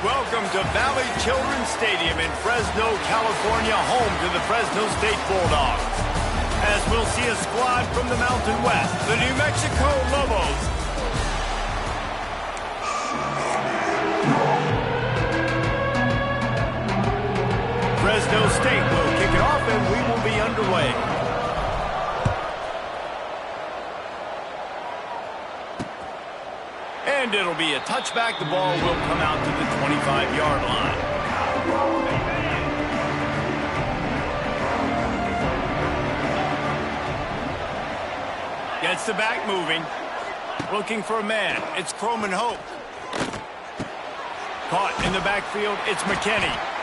Welcome to Valley Children's Stadium in Fresno, California, home to the Fresno State Bulldogs. As we'll see a squad from the Mountain West, the New Mexico Lobos. Fresno State will kick it off and we will be underway. And it'll be a touchback. The ball will come out to the 25-yard line. Gets the back moving. Looking for a man. It's Croman Hope. Caught in the backfield. It's McKinney.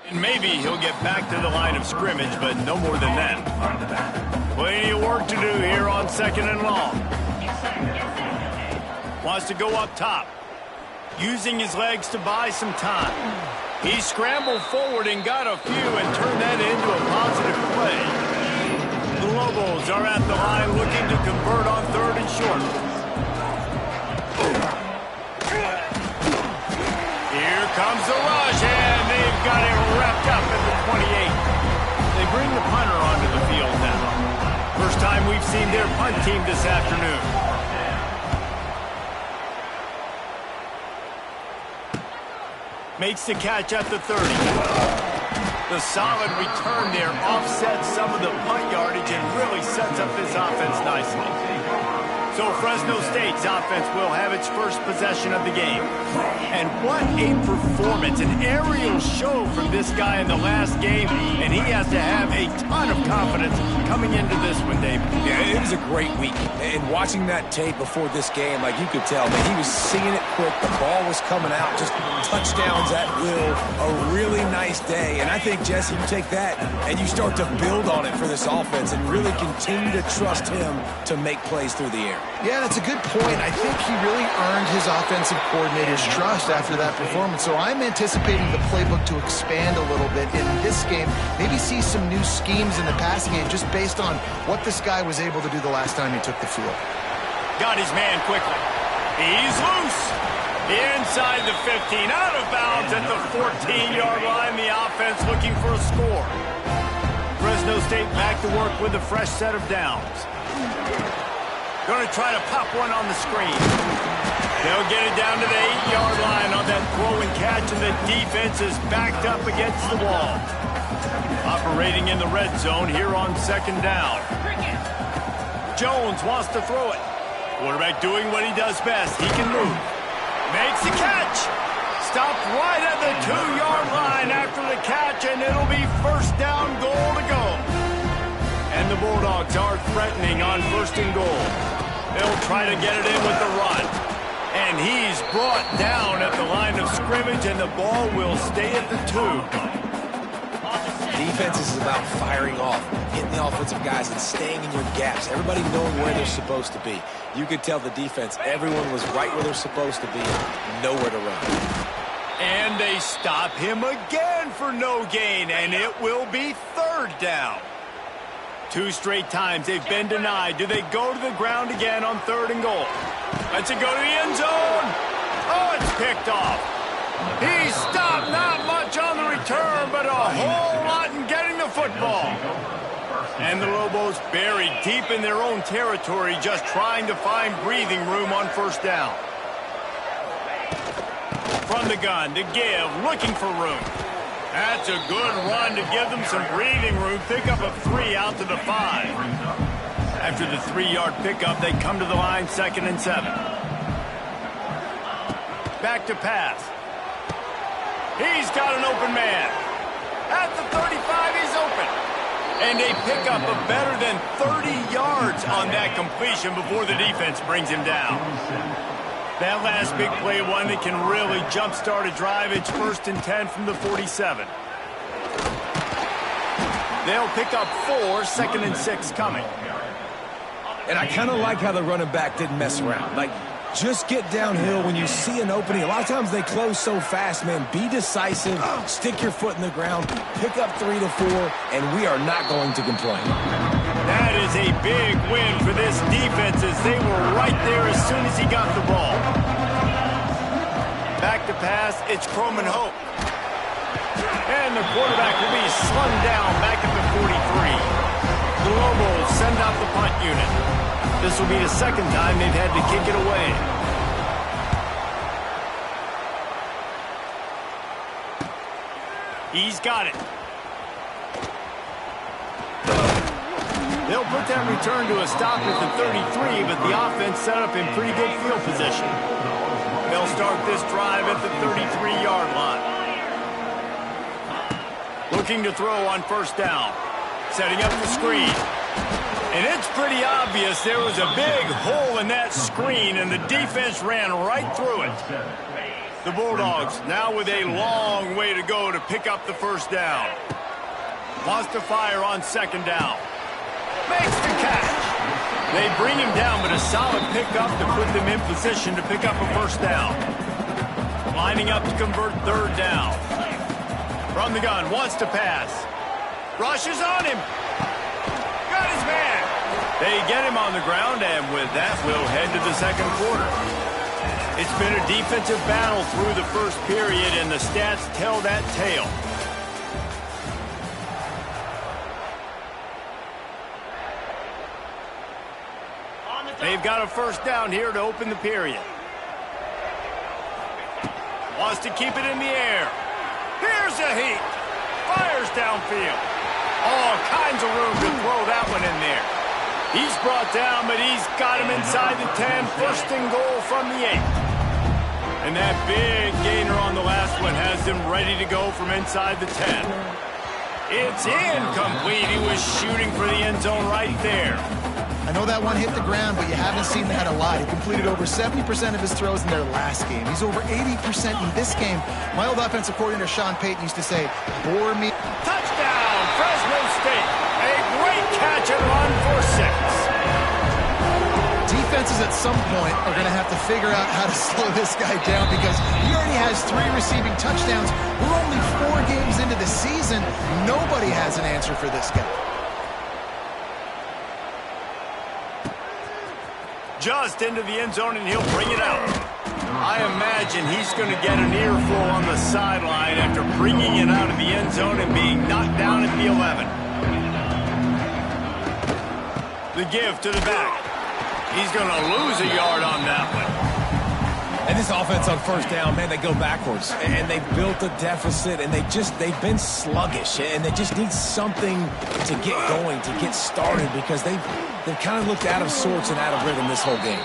And maybe he'll get back to the line of scrimmage, but no more than that. Plenty of work to do here on 2nd and long. Wants to go up top. Using his legs to buy some time. He scrambled forward and got a few and turned that into a positive play. The Lobos are at the line looking to convert on 3rd and short. Here comes the rush, and they've got it wrapped up at the 28. They bring the punter onto the field now. First time we've seen their punt team this afternoon. Makes the catch at the 30. The solid return there offsets some of the punt yardage and really sets up this offense nicely. So Fresno State's offense will have its first possession of the game. And what a performance, an aerial show from this guy in the last game, and he has to have a ton of confidence coming into this one, Dave. Yeah, it was a great week. And watching that tape before this game, like you could tell, man, he was seeing it quick. The ball was coming out, just touchdowns at will. A really nice day. And I think, Jesse, you take that and you start to build on it for this offense and really continue to trust him to make plays through the air. Yeah, that's a good point. I think he really earned his offensive coordinator's trust after that performance. So I'm anticipating the playbook to expand a little bit in this game. Maybe see some new schemes in the passing game just based on what this guy was able to do the last time he took the field. Got his man quickly. He's loose. Inside the 15, out of bounds at the 14-yard line. The offense looking for a score. Fresno State back to work with a fresh set of downs. Going to try to pop one on the screen. They'll get it down to the 8-yard line on that throw and catch, and the defense is backed up against the wall. Operating in the red zone here on 2nd down. Jones wants to throw it. Quarterback doing what he does best. He can move. Makes the catch. Stopped right at the 2-yard line after the catch, and it'll be 1st down, goal to go. And the Bulldogs are threatening on 1st and goal. They'll try to get it in with the run. And he's brought down at the line of scrimmage, and the ball will stay at the 2. Defense is about firing off, hitting the offensive guys and staying in your gaps. Everybody knowing where they're supposed to be. You could tell the defense, everyone was right where they're supposed to be, nowhere to run. And they stop him again for no gain, and it will be 3rd down. 2 straight times they've been denied. Do they go to the ground again on 3rd and goal? Let's it go to the end zone. Oh, it's picked off. He stopped, not much on the return, but a whole lot in getting the football. And the Lobos buried deep in their own territory, just trying to find breathing room on 1st down. From the gun to give, looking for room. That's a good run to give them some breathing room. Pick up a 3 out to the 5. After the 3-yard pickup, they come to the line 2nd and 7. Back to pass. He's got an open man. At the 35, he's open. And they pick up a better than 30 yards on that completion before the defense brings him down. That last big play, one that can really jumpstart a drive. It's 1st and 10 from the 47. They'll pick up 4, 2nd and 6 coming. And I kind of like how the running back didn't mess around. Like, just get downhill when you see an opening. A lot of times they close so fast, man. Be decisive, stick your foot in the ground, pick up 3 to 4, and we are not going to complain. That is a big win for this defense as they were right there as soon as he got the ball. Back to pass, it's Croman Hope. And the quarterback will be slung down back at the 43. The Lobos send out the punt unit. This will be the 2nd time they've had to kick it away. He's got it. They'll put that return to a stop at the 33, but the offense set up in pretty good field position. They'll start this drive at the 33-yard line. Looking to throw on 1st down. Setting up the screen. And it's pretty obvious there was a big hole in that screen, and the defense ran right through it. The Bulldogs now with a long way to go to pick up the first down. Wants to fire on second down. Makes the catch. They bring him down, but a solid pickup to put them in position to pick up a first down. Lining up to convert third down. From the gun, wants to pass. Rushes on him. Got his man. They get him on the ground, and with that, we'll head to the second quarter. It's been a defensive battle through the first period, and the stats tell that tale. They've got a first down here to open the period. Wants to keep it in the air. Here's a heat. Fires downfield. All kinds of room to throw that one in there. He's brought down, but he's got him inside the 10. First and goal from the 8. And that big gainer on the last one has him ready to go from inside the 10. It's incomplete. He was shooting for the end zone right there. I know that one hit the ground, but you haven't seen that a lot. He completed over 70% of his throws in their last game. He's over 80% in this game. My old offensive coordinator, Sean Payton, used to say, bore me. Touchdown, Fresno State. A great catch and run for 6. Defenses at some point are going to have to figure out how to slow this guy down because he already has 3 receiving touchdowns. We're only 4 games into the season. Nobody has an answer for this guy. Just into the end zone, and he'll bring it out. I imagine he's going to get an earful on the sideline after bringing it out of the end zone and being knocked down at the 11. The give to the back. He's going to lose a yard on that one. And this offense on first down, man, they go backwards. And they've built a deficit, and they've been sluggish. And they just need something to get going, to get started, because they've kind of looked out of sorts and out of rhythm this whole game.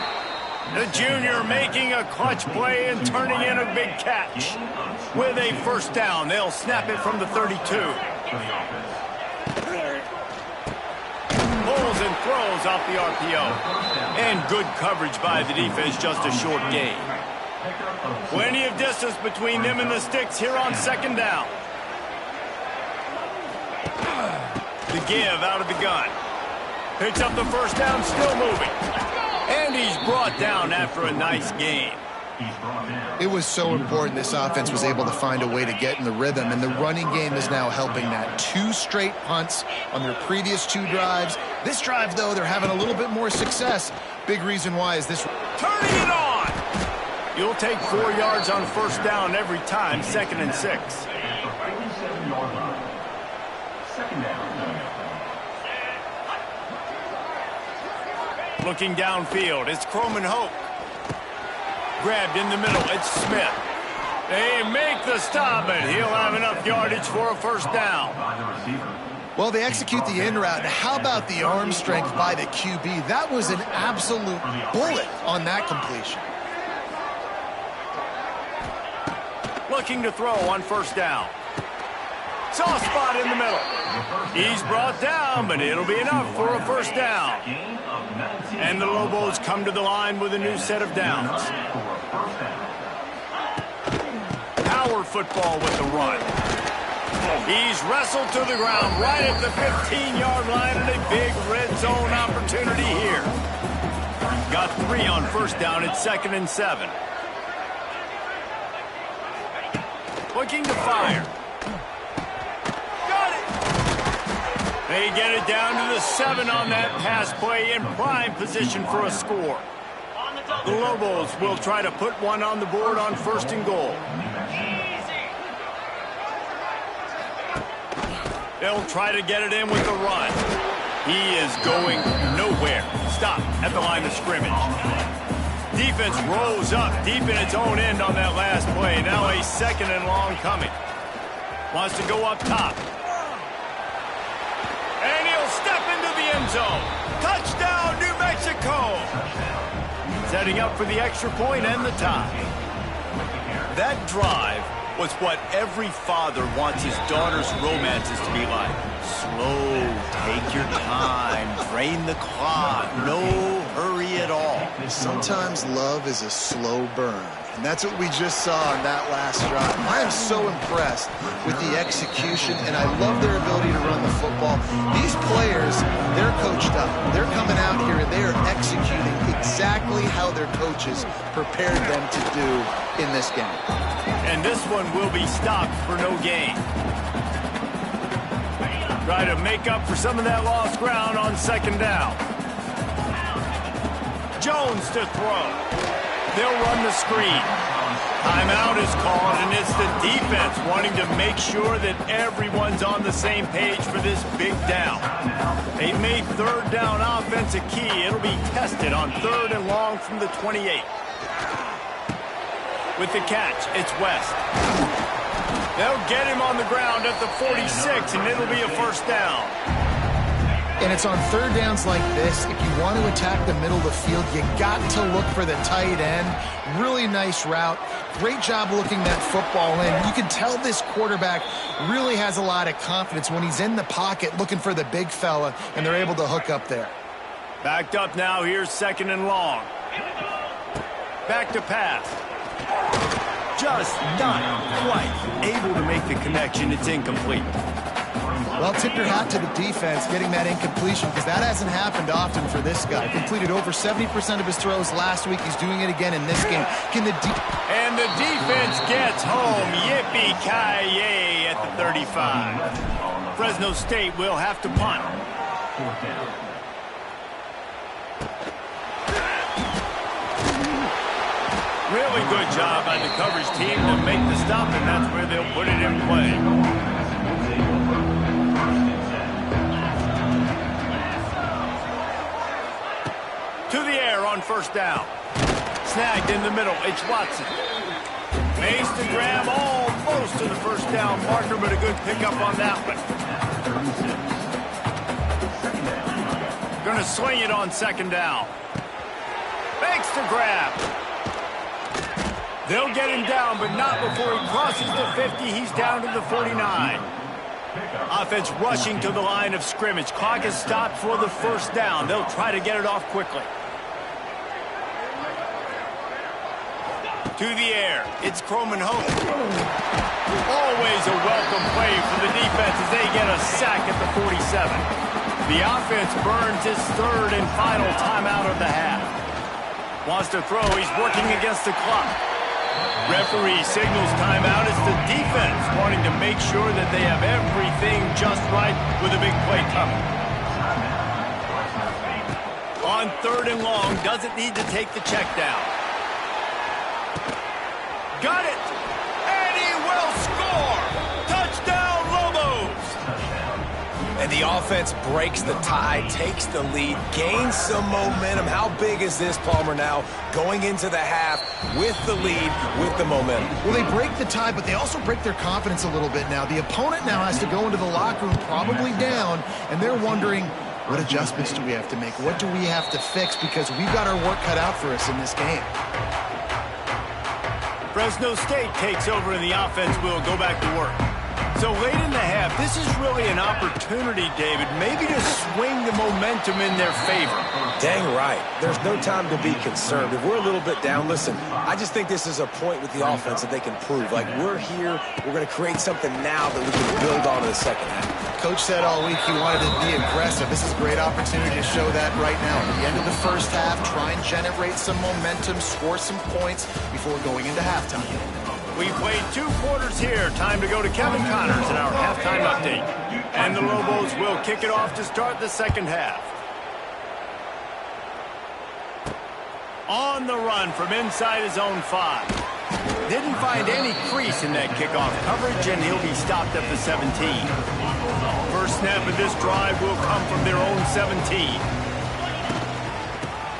The junior making a clutch play and turning in a big catch. With a first down, they'll snap it from the 32. Pulls and throws off the RPO. And good coverage by the defense, just a short gain. Plenty of distance between them and the sticks here on second down. The give out of the gun. Picks up the first down, still moving. And he's brought down after a nice gain. It was so important this offense was able to find a way to get in the rhythm, and the running game is now helping that. 2 straight punts on their previous 2 drives. This drive, though, they're having a little bit more success. Big reason why is this. Turning it on! You'll take 4 yards on first down every time, 2nd and 6. Looking downfield, it's Croman Hope. Grabbed in the middle, it's Smith. They make the stop, and he'll have enough yardage for a first down. Well, they execute the in route. How about the arm strength by the QB? That was an absolute bullet on that completion. Looking to throw on first down. Soft spot in the middle. He's brought down, but it'll be enough for a first down. And the Lobos come to the line with a new set of downs. Power football with the run. He's wrestled to the ground right at the 15-yard line, and a big red zone opportunity here. Got 3 on first down at 2nd and 7. Looking to fire. Got it! They get it down to the 7 on that pass play, in prime position for a score. The Lobos will try to put one on the board on first and goal. They'll try to get it in with the run. He is going nowhere. Stop at the line of scrimmage. Defense rolls up deep in its own end on that last play. Now a 2nd and long coming. Wants to go up top. And he'll step into the end zone. Touchdown, New Mexico. Setting up for the extra point and the tie. That drive was what every father wants his daughter's romances to be like. Slow, take your time, drain the clock, no hurry at all. Sometimes love is a slow burn, and that's what we just saw in that last drive. I am so impressed with the execution, and I love their ability to run the football. These players, they're coached up. They're coming out here, and they are executing exactly how their coaches prepared them to do in this game. And this one will be stopped for no gain. Try to make up for some of that lost ground on second down. Jones to throw. They'll run the screen. Timeout is called, and it's the defense wanting to make sure that everyone's on the same page for this big down. They've made third down offense a key. It'll be tested on 3rd and long from the 28. With the catch, it's West. They'll get him on the ground at the 46, and it'll be a first down. And it's on third downs like this, if you want to attack the middle of the field, you got to look for the tight end. Really nice route. Great job looking that football in. You can tell this quarterback really has a lot of confidence when he's in the pocket looking for the big fella, and they're able to hook up there. Backed up now, here's 2nd and long. Back to pass. Just not quite able to make the connection. It's incomplete. Well, tip your hat to the defense getting that incompletion, because that hasn't happened often for this guy. Completed over 70% of his throws last week. He's doing it again in this game. And the defense gets home. Yippee-ki-yay at the 35. Fresno State will have to punt. Really good job by the coverage team to make the stop, and that's where they'll put it in play. To the air on first down. Snagged in the middle. It's Watson. Makes the grab almost to the first down marker, but a good pickup on that one. Going to swing it on 2nd down. Makes the grab. They'll get him down, but not before he crosses the 50. He's down to the 49. Offense rushing to the line of scrimmage. Clock is stopped for the first down. They'll try to get it off quickly. To the air. It's Croman Hope. Always a welcome play for the defense as they get a sack at the 47. The offense burns his 3rd and final timeout of the half. Wants to throw. He's working against the clock. Referee signals timeout. It's the defense wanting to make sure that they have everything just right with a big play coming. On 3rd and long, doesn't need to take the check down. Got it! And he will score! Touchdown, Lobos! And the offense breaks the tie, takes the lead, gains some momentum. How big is this, Palmer, now going into the half with the lead, with the momentum? Well, they break the tie, but they also break their confidence a little bit now. The opponent now has to go into the locker room probably down, and they're wondering, what adjustments do we have to make? What do we have to fix? Because we've got our work cut out for us in this game. Fresno State takes over, and the offense will go back to work. So late in the half, this is really an opportunity, David, maybe to swing the momentum in their favor. Dang right. There's no time to be concerned. If we're a little bit down, listen, I just think this is a point with the offense that they can prove. Like, we're here, we're going to create something now that we can build on in the second half. Coach said all week he wanted to be aggressive. This is a great opportunity to show that right now. At the end of the first half, try and generate some momentum, score some points before going into halftime. We played 2 quarters here. Time to go to Kevin Connors in our halftime update. And the Lobos will kick it off to start the second half. On the run from inside his own 5. Didn't find any crease in that kickoff coverage, and he'll be stopped at the 17. First snap of this drive will come from their own 17.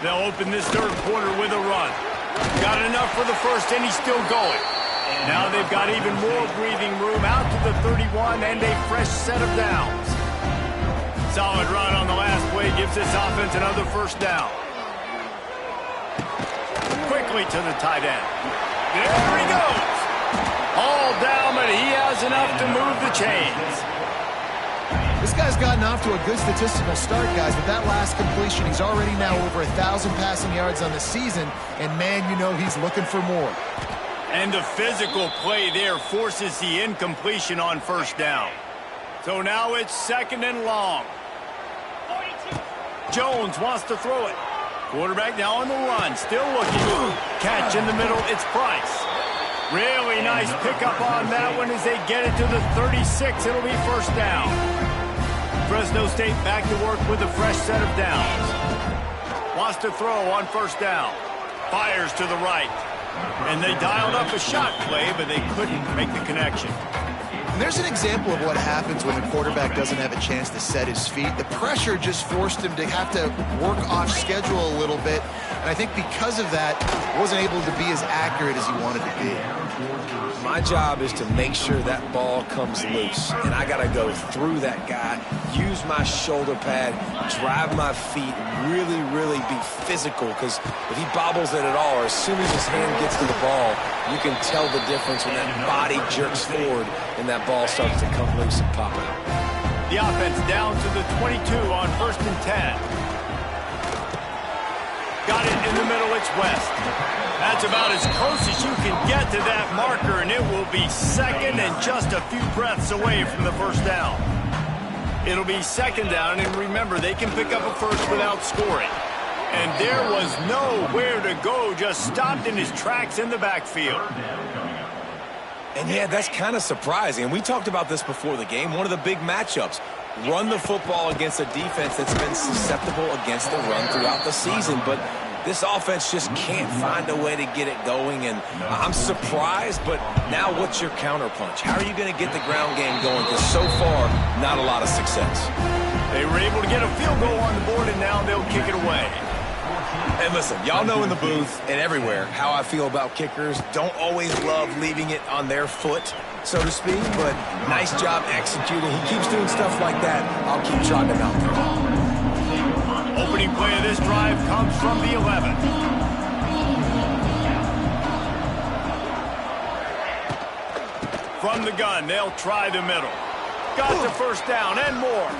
They'll open this 3rd quarter with a run. Got enough for the first, and he's still going. Now they've got even more breathing room out to the 31 and a fresh set of downs. Solid run on the last play gives this offense another first down. Quickly to the tight end. There he goes. All down, but he has enough to move the chains. This guy's gotten off to a good statistical start, guys. With that last completion, he's already now over 1,000 passing yards on the season, and man, you know he's looking for more. And the physical play there forces the incompletion on first down. So now it's 2nd and long. Jones wants to throw it. Quarterback now on the run, still looking. Catch in the middle, it's Price. Really nice pickup on that one as they get it to the 36. It'll be first down. Fresno State back to work with a fresh set of downs. Wants to throw on first down. Fires to the right. And they dialed up a shot play, but they couldn't make the connection. And there's an example of what happens when the quarterback doesn't have a chance to set his feet. The pressure just forced him to have to work off schedule a little bit. And I think because of that, wasn't able to be as accurate as he wanted to be. My job is to make sure that ball comes loose. And I got to go through that guy, use my shoulder pad, drive my feet, really, really be physical. Because if he bobbles it at all, or as soon as his hand gets to the ball, you can tell the difference when that body jerks forward and that ball starts to come loose and pop out. The offense down to the 22 on 1st and 10. Got it in the middle, it's West. That's about as close as you can get to that marker, and it will be 2nd and just a few breaths away from the first down. It'll be 2nd down, and remember, they can pick up a first without scoring. And there was nowhere to go, just stopped in his tracks in the backfield. And yeah, that's kind of surprising. And we talked about this before the game. One of the big matchups. Run the football against a defense that's been susceptible against the run throughout the season. But this offense just can't find a way to get it going. And I'm surprised, but now what's your counterpunch? How are you going to get the ground game going? Because so far, not a lot of success. They were able to get a field goal on the board, and now they'll kick it away. And listen, y'all know in the booth and everywhere how I feel about kickers. Don't always love leaving it on their foot, so to speak, but nice job executing. He keeps doing stuff like that. I'll keep trotting him out there. Opening play of this drive comes from the 11. From the gun, they'll try the middle. Got the first down and more.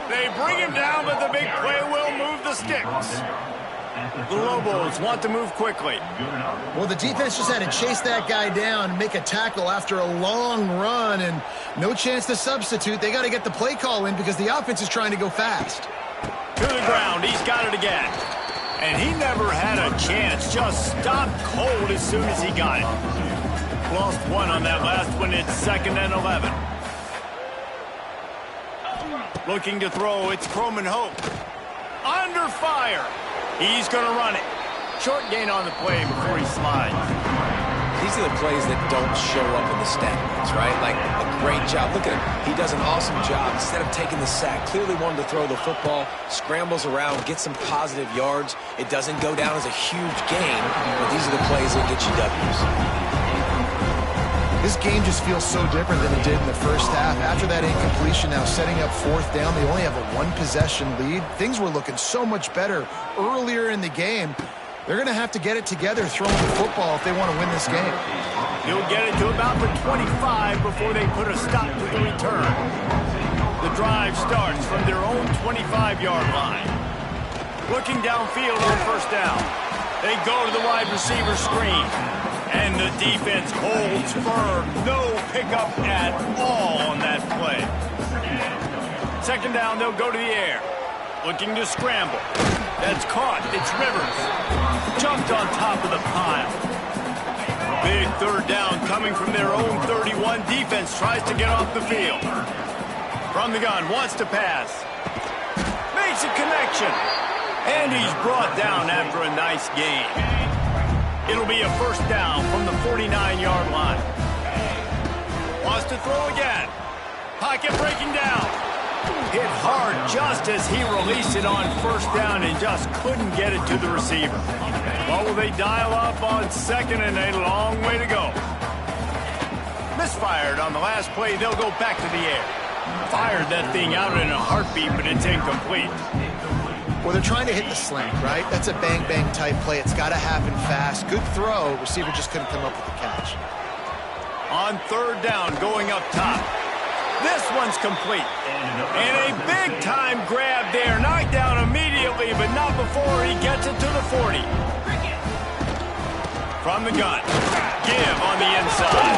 They bring him down, but the big play will move the sticks. The Lobos want to move quickly. Well, the defense just had to chase that guy down, make a tackle after a long run, and no chance to substitute. They got to get the play call in because the offense is trying to go fast. To the ground, he's got it again. And he never had a chance, just stopped cold as soon as he got it. Lost one on that last one, it's 2nd and 11. Looking to throw, it's Croman Hope. Under fire. He's going to run it. Short gain on the play before he slides. These are the plays that don't show up in the stat books, right? Like a great job. Look at him. He does an awesome job. Instead of taking the sack, clearly wanted to throw the football, scrambles around, gets some positive yards. It doesn't go down as a huge gain, but these are the plays that get you W's. This game just feels so different than it did in the first half. After that incompletion, now setting up 4th down, they only have a 1-possession lead. Things were looking so much better earlier in the game. They're going to have to get it together throwing the football if they want to win this game. He'll get it to about the 25 before they put a stop to the return. The drive starts from their own 25-yard line. Looking downfield on first down. They go to the wide receiver screen. And the defense holds firm. No pickup at all on that play. 2nd down, they'll go to the air. Looking to scramble. That's caught. It's Rivers. Jumped on top of the pile. Big 3rd down coming from their own 31. Defense tries to get off the field. From the gun, wants to pass. Makes a connection. And he's brought down after a nice gain. It'll be a first down from the 49-yard line. Wants to throw again. Pocket breaking down. Hit hard just as he released it on first down and just couldn't get it to the receiver. Well, will they dial up on 2nd and a long way to go? Misfired on the last play. They'll go back to the air. Fired that thing out in a heartbeat, but it's incomplete. Well, they're trying to hit the slant, right? That's a bang-bang type play. It's got to happen fast. Good throw. Receiver just couldn't come up with the catch. On 3rd down, going up top. This one's complete. And a big-time grab there. Knocked down immediately, but not before he gets it to the 40. From the gun. Give on the inside.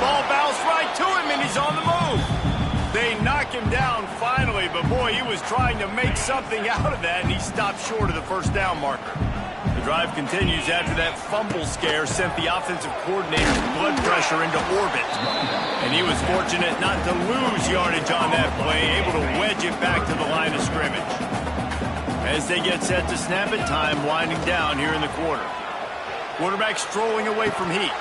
Ball bounced right to him, and he's on the move. They knock him down finally, but boy, he was trying to make something out of that, and he stopped short of the first down marker. The drive continues after that fumble scare sent the offensive coordinator's blood pressure into orbit. And he was fortunate not to lose yardage on that play, able to wedge it back to the line of scrimmage. As they get set to snap it, time winding down here in the quarter. Quarterback strolling away from heat.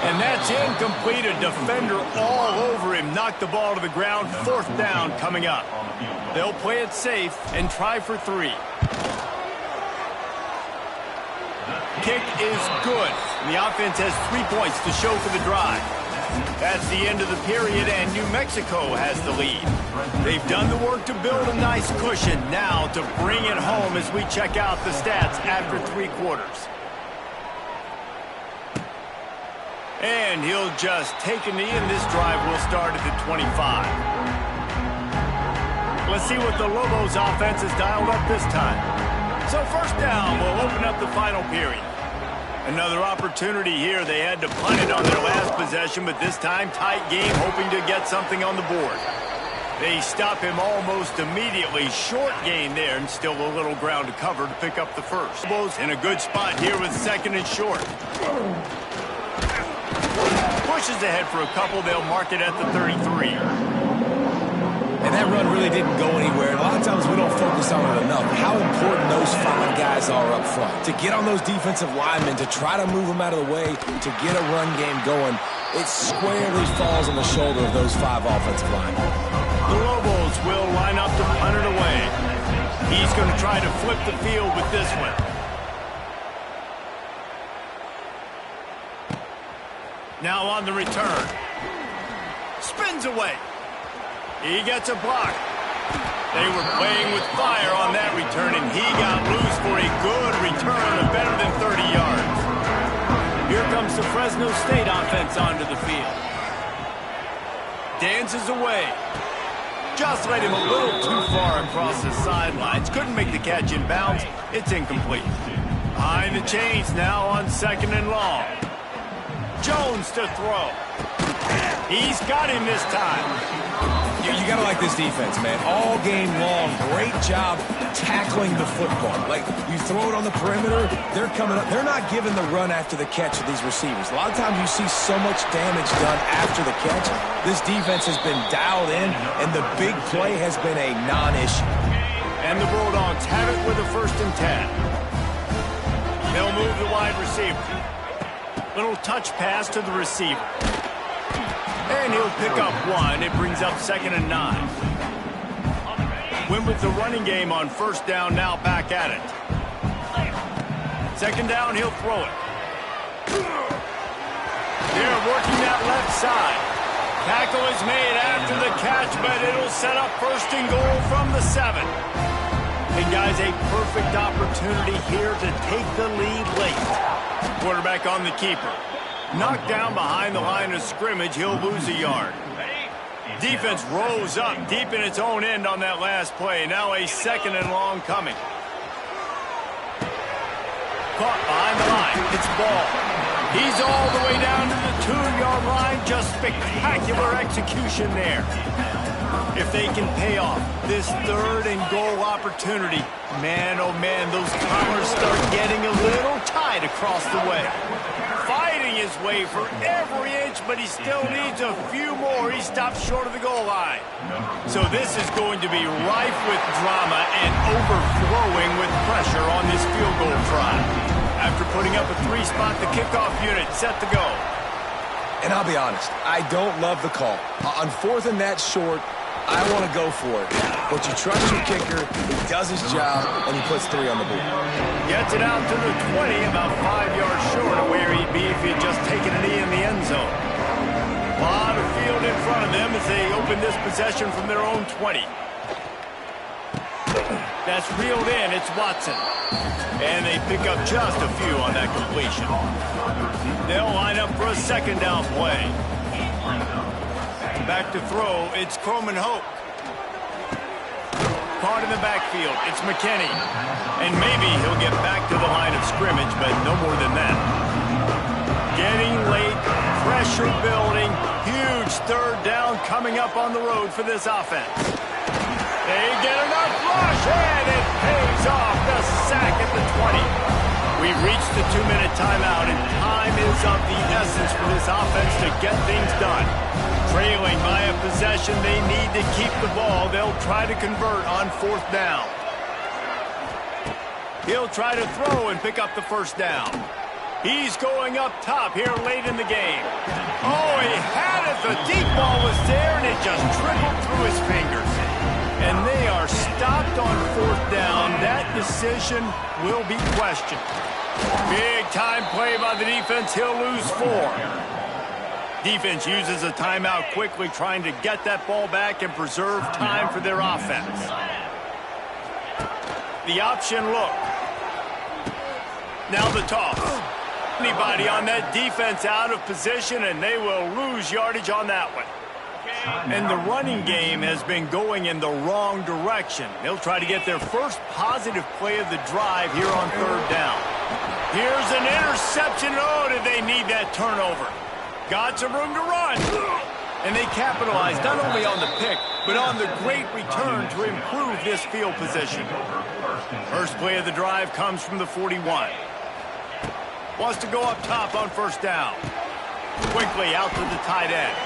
And that's incomplete. A defender all over him. Knocked the ball to the ground. Fourth down coming up. They'll play it safe and try for 3. Kick is good. And the offense has 3 points to show for the drive. That's the end of the period, and New Mexico has the lead. They've done the work to build a nice cushion. Now to bring it home as we check out the stats after 3 quarters. And he'll just take a knee, and this drive will start at the 25. Let's see what the Lobos offense has dialed up this time. So first down will open up the final period. Another opportunity here. They had to punt it on their last possession, but this time tight game, hoping to get something on the board. They stop him almost immediately. Short gain there, and still a little ground to cover to pick up the first. Lobos in a good spot here with second and short. Pushes ahead for a couple. They'll mark it at the 33. And that run really didn't go anywhere. And a lot of times we don't focus on it enough. How important those 5 guys are up front. To get on those defensive linemen, to try to move them out of the way, to get a run game going, it squarely falls on the shoulder of those 5 offensive linemen. The Lobos will line up to punt it away. He's going to try to flip the field with this one. Now on the return. Spins away. He gets a block. They were playing with fire on that return, and he got loose for a good return of better than 30 yards. Here comes the Fresno State offense onto the field. Dances away. Just let him a little too far across the sidelines. Couldn't make the catch in bounds. It's incomplete. Behind the chains now on second and long. Jones to throw. He's got him this time. You got to like this defense, man. All game long, great job tackling the football. Like, you throw it on the perimeter, they're coming up. They're not giving the run after the catch of these receivers. A lot of times you see so much damage done after the catch. This defense has been dialed in, and the big play has been a non-issue. And the Bulldogs have it with a 1st and 10. They'll move the wide receiver. Little touch pass to the receiver. And he'll pick up 1. It brings up 2nd and 9. Win with the running game on 1st down, now back at it. 2nd down, he'll throw it. They're working that left side. Tackle is made after the catch, but it'll set up 1st and goal from the 7. And guys, a perfect opportunity here to take the lead late. Quarterback on the keeper. Knocked down behind the line of scrimmage. He'll lose a yard. Defense rose up deep in its own end on that last play. Now a 2nd and long coming. Caught behind the line. It's ball. He's all the way down to the 2-yard line. Just spectacular execution there. If they can pay off this 3rd and goal opportunity, man, oh man, those counters start getting a little tight across the way. Fighting his way for every inch, but he still needs a few more. He stops short of the goal line. So this is going to be rife with drama and overflowing with pressure on this field goal try. After putting up a 3-spot, the kickoff unit set to go. And I'll be honest, I don't love the call. On 4th and that short, I want to go for it. But you trust your kicker, he does his job, and he puts 3 on the board. Gets it out to the 20, about 5 yards short of where he'd be if he had just taken a knee in the end zone. A lot of field in front of them as they open this possession from their own 20. That's reeled in. It's Watson. And they pick up just a few on that completion. They'll line up for a 2nd down play. Back to throw, it's Croman Hope. Caught in the backfield, it's McKinney. And maybe he'll get back to the line of scrimmage, but no more than that. Getting late, pressure building, huge third down coming up on the road for this offense. They get enough rush, and it pays off. The sack at the 20. We've reached the 2-minute timeout, and time is of the essence for this offense to get things done. Trailing by a possession, they need to keep the ball. They'll try to convert on 4th down. He'll try to throw and pick up the first down. He's going up top here late in the game. Oh, he had it. The deep ball was there, and it just trickled through his fingers. And they are stopped on 4th down. That decision will be questioned. Big-time play by the defense. He'll lose 4. Defense uses a timeout quickly, trying to get that ball back and preserve time for their offense. The option look. Now the toss. Anybody on that defense out of position, and they will lose yardage on that one. And the running game has been going in the wrong direction. They'll try to get their first positive play of the drive here on 3rd down. Here's an interception. Oh, did they need that turnover? Got some room to run. And they capitalized not only on the pick, but on the great return to improve this field position. First play of the drive comes from the 41. Wants to go up top on 1st down. Quickly out to the tight end.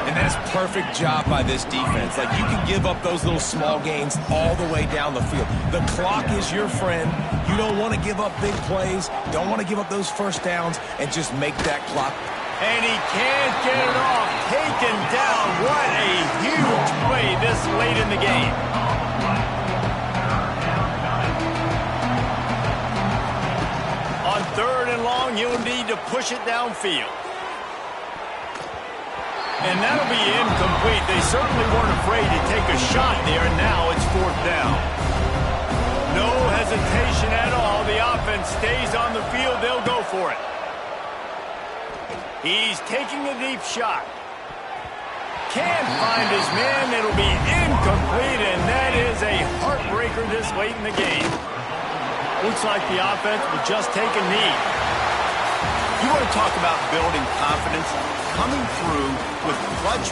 And that's perfect job by this defense. Like, you can give up those little small gains all the way down the field. The clock is your friend. You don't want to give up big plays. Don't want to give up those first downs and just make that clock. And he can't get it off. Taken down. What a huge play this late in the game. On 3rd and long, he'll need to push it downfield. And that'll be incomplete. They certainly weren't afraid to take a shot there, and now it's 4th down. No hesitation at all. The offense stays on the field. They'll go for it. He's taking a deep shot. Can't find his man. It'll be incomplete, and that is a heartbreaker this late in the game. Looks like the offense will just take a knee. You want to talk about building confidence? Coming through with clutch